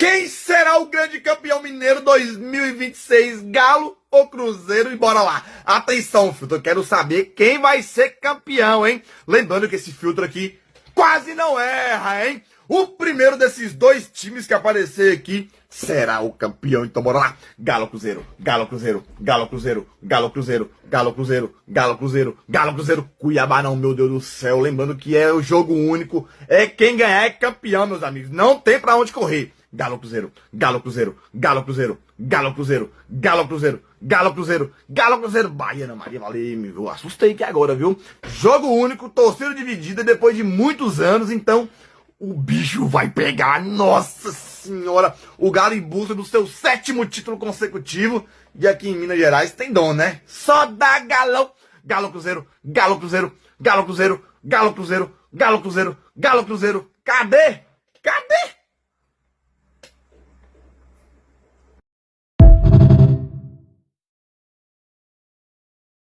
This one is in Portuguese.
Quem será o grande campeão mineiro 2026? Galo ou Cruzeiro? E bora lá. Atenção, filtro, eu quero saber quem vai ser campeão, hein? Lembrando que esse filtro aqui quase não erra, hein? O primeiro desses dois times que aparecer aqui será o campeão. Então bora lá. Galo Cruzeiro, Galo Cruzeiro, Galo Cruzeiro, Galo Cruzeiro, Galo Cruzeiro, Galo Cruzeiro, Galo Cruzeiro. Cuiabá não, meu Deus do céu. Lembrando que é o jogo único. É quem ganhar é campeão, meus amigos. Não tem pra onde correr. Galo Cruzeiro, Galo Cruzeiro, Galo Cruzeiro, Galo Cruzeiro, Galo Cruzeiro, Galo Cruzeiro, Galo Cruzeiro. Baiana Maria, valeu, eu assustei aqui agora, viu? Jogo único, torcida dividida depois de muitos anos, então o bicho vai pegar. Nossa senhora, o Galo em busca do seu 7º título consecutivo. E aqui em Minas Gerais tem dom, né? Só dá galão. Galo Cruzeiro, Galo Cruzeiro, Galo Cruzeiro, Galo Cruzeiro, Galo Cruzeiro, Galo Cruzeiro. Cadê? Cadê?